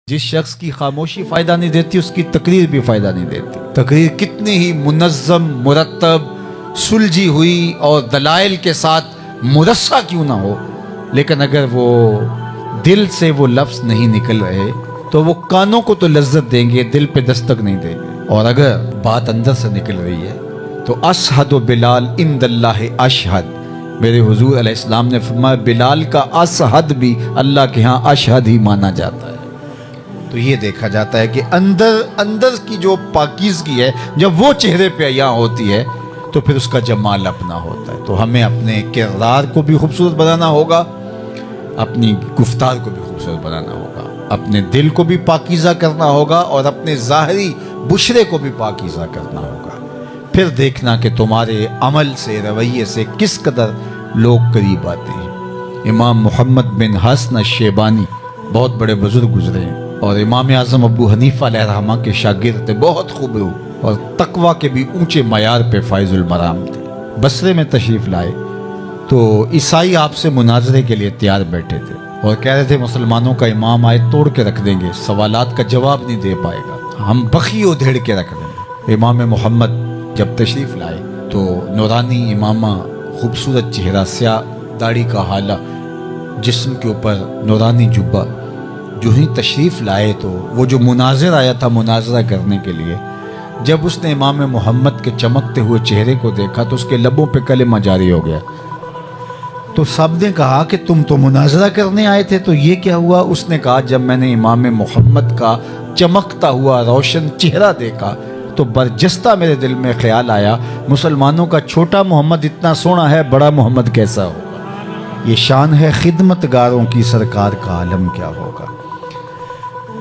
जिस शख्स की खामोशी फ़ायदा नहीं देती उसकी तकरीर भी फ़ायदा नहीं देती। तकरीर कितनी ही मुनज़्ज़म, मुरत्तब, सुलझी हुई और दलाइल के साथ मुरस्सा क्यों ना हो, लेकिन अगर वो दिल से वो लफ्ज़ नहीं निकल रहे तो वो कानों को तो लज्जत देंगे, दिल पे दस्तक नहीं देंगे। और अगर बात अंदर से निकल रही है तो अशहदु बिलाल इंदल्लाहि अशहद, मेरे हुजूर अलैहिस्सलाम ने फरमाया बिलाल का असहद भी अल्लाह के यहाँ अशहद ही माना जाता है। तो ये देखा जाता है कि अंदर की जो पाकीज़गी है जब वो चेहरे पे अयां होती है तो फिर उसका जमाल अपना होता है। तो हमें अपने किरदार को भी खूबसूरत बनाना होगा, अपनी गुफ्तार को भी खूबसूरत बनाना होगा, अपने दिल को भी पाकीज़ा करना होगा और अपने ज़ाहरी बुशरे को भी पाकीज़ा करना होगा। फिर देखना कि तुम्हारे अमल से, रवैये से किस कदर लोग करीब आते हैं। इमाम मोहम्मद बिन हसन शेबानी बहुत बड़े बुजुर्ग गुजरे हैं और इमाम आज़म अबू हनीफा अलैहिर्रहमा के शागिर्द थे, बहुत खूब और तकवा के भी ऊंचे मयार पे फाइजुल मराम थे। बसरे में तशरीफ़ लाए तो ईसाई आपसे मुनाजरे के लिए तैयार बैठे थे और कह रहे थे मुसलमानों का इमाम आए तोड़ के रख देंगे, सवालात का जवाब नहीं दे पाएगा, हम बखी उधेड़ के रख देंगे। इमाम मोहम्मद जब तशरीफ़ लाए तो नूरानी इमामा, खूबसूरत चेहरा, स्याह दाढ़ी का हाला, जिस्म के ऊपर नूरानी जुब्बा, जो ही तशरीफ़ लाए तो वो जो मुनाजिर आया था मुनाजरा करने के लिए, जब उसने इमाम मोहम्मद के चमकते हुए चेहरे को देखा तो उसके लबों पे कलेमा जारी हो गया। तो सब ने कहा कि तुम तो मुनाजरा करने आए थे, तो ये क्या हुआ? उसने कहा जब मैंने इमाम मोहम्मद का चमकता हुआ रोशन चेहरा देखा तो बरजस्ता मेरे दिल में ख्याल आया, मुसलमानों का छोटा मोहम्मद इतना सोना है, बड़ा मोहम्मद कैसा होगा? ये शान है खिदमतगारों की, सरकार का आलम क्या होगा?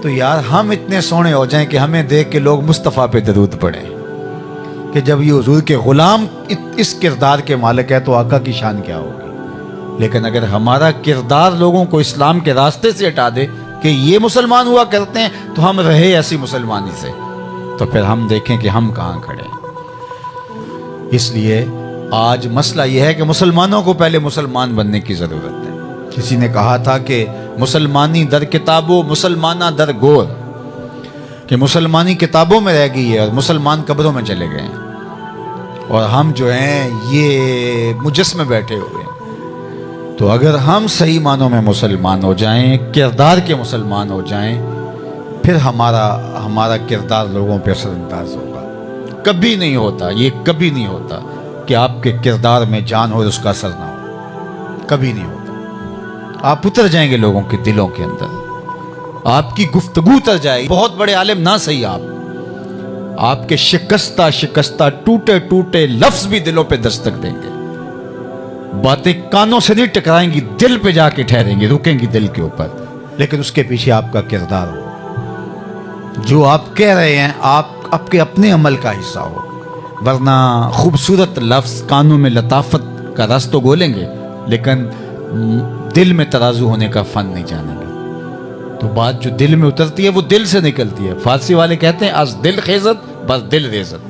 तो यार हम इतने सोने हो जाएं कि हमें देख के लोग मुस्तफ़ा पे दरूद पढ़ें कि जब ये हुजूर के ग़ुलाम इस किरदार के मालिक है तो आका की शान क्या होगी। लेकिन अगर हमारा किरदार लोगों को इस्लाम के रास्ते से हटा दे कि ये मुसलमान हुआ करते हैं तो हम रहे ऐसी मुसलमानी से, तो फिर हम देखें कि हम कहाँ खड़े हैं। इसलिए आज मसला यह है कि मुसलमानों को पहले मुसलमान बनने की ज़रूरत है। किसी ने कहा था कि मुसलमानी दर किताबो मुसलमाना दर गोर, कि मुसलमानी किताबों में रह गई है और मुसलमान कब्रों में चले गए हैं और हम जो हैं ये मुजस्मे बैठे हुए हैं। तो अगर हम सही मानों में मुसलमान हो जाएं, किरदार के मुसलमान हो जाएं, फिर हमारा किरदार लोगों पे असरअंदाज होगा। कभी नहीं होता, ये कभी नहीं होता कि आपके किरदार में जान हो और उसका असर ना हो, कभी नहीं होता। आप उतर जाएंगे लोगों के दिलों के अंदर, आपकी गुफ्तगू उतर जाएगी। बहुत बड़े आलिम ना सही आपके शिकस्ता टूटे टूटे लफ्ज भी दिलों पे दस्तक देंगे। बातें कानों से नहीं टकराएंगी, दिल पे जाके ठहरेंगी, रुकेंगी दिल के ऊपर। लेकिन उसके पीछे आपका किरदार हो, जो आप कह रहे हैं आपके अपने अमल का हिस्सा हो। वरना खूबसूरत लफ्ज कानों में लताफत का रस तो गोलेंगे लेकिन दिल में तराजू होने का फन नहीं जानेंगे। तो बात जो दिल में उतरती है वो दिल से निकलती है। फारसी वाले कहते हैं अस दिल खेजत बस दिल रेजत,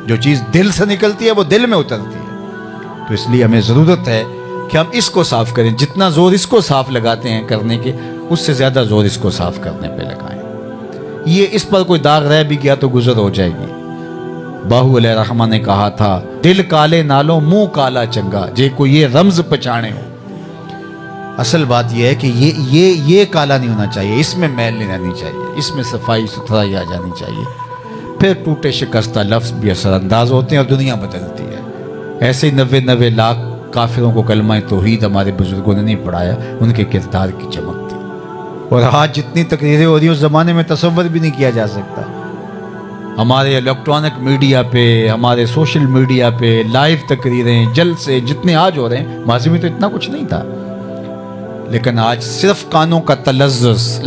जो चीज़ दिल से निकलती है वो दिल में उतरती है। तो इसलिए हमें ज़रूरत है कि हम इसको साफ़ करें। जितना ज़ोर इसको साफ़ लगाते हैं करने के, उससे ज़्यादा ज़ोर इसको साफ़ करने पे लगाएं। ये इस पर कोई दाग रह भी गया तो गुजर हो जाएगी। बाहु अलैहिर्रहमा ने कहा था दिल काले नालों मुंह काला चंगा, जे को ये रमज पहचाने हो। असल बात यह है कि ये काला नहीं होना चाहिए, इसमें मैल नहीं रहनी चाहिए, इसमें सफाई सुथराई आ जानी चाहिए। फिर टूटे शिकस्ता लफ्ज़ भी असरअंदाज होते हैं और दुनिया बदलती है। ऐसे ही 90 लाख काफिरों को कलमा तौहीद हमारे बुजुर्गों ने नहीं पढ़ाया, उनके किरदार की चमक थी। और आज जितनी तकरीरें हो रही हैं उस ज़माने में तसव्वुर भी नहीं किया जा सकता। हमारे इलेक्ट्रॉनिक मीडिया पे, हमारे सोशल मीडिया पे लाइव तकरीरें, जलसे जितने आज हो रहे हैं, माज़ी में तो इतना कुछ नहीं था। लेकिन आज सिर्फ कानों का तलज़्ज़ुज़,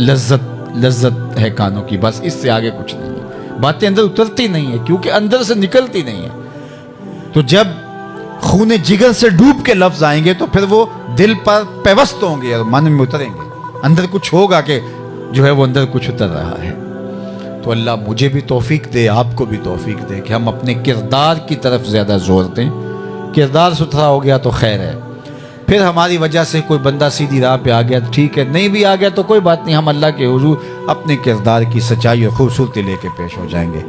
लज्जत है कानों की, बस इससे आगे कुछ नहीं है। बातें अंदर उतरती नहीं है क्योंकि अंदर से निकलती नहीं है। तो जब खून जिगर से डूब के लफ्ज़ आएंगे तो फिर वो दिल पर पेवस्त होंगे और मन में उतरेंगे। अंदर कुछ होगा कि जो है वो अंदर कुछ उतर रहा है। तो अल्लाह मुझे भी तौफीक दे, आपको भी तौफीक दे कि हम अपने किरदार की तरफ ज़्यादा जोर दें। किरदार सुथरा हो गया तो खैर है। پھر ہماری وجہ سے کوئی بندہ سیدھی راہ پہ آ گیا ٹھیک ہے، نہیں بھی آ گیا تو کوئی بات نہیں، ہم اللہ کے حضور اپنے کردار کی سچائی اور خوبصورتی لے کے پیش ہو جائیں گے۔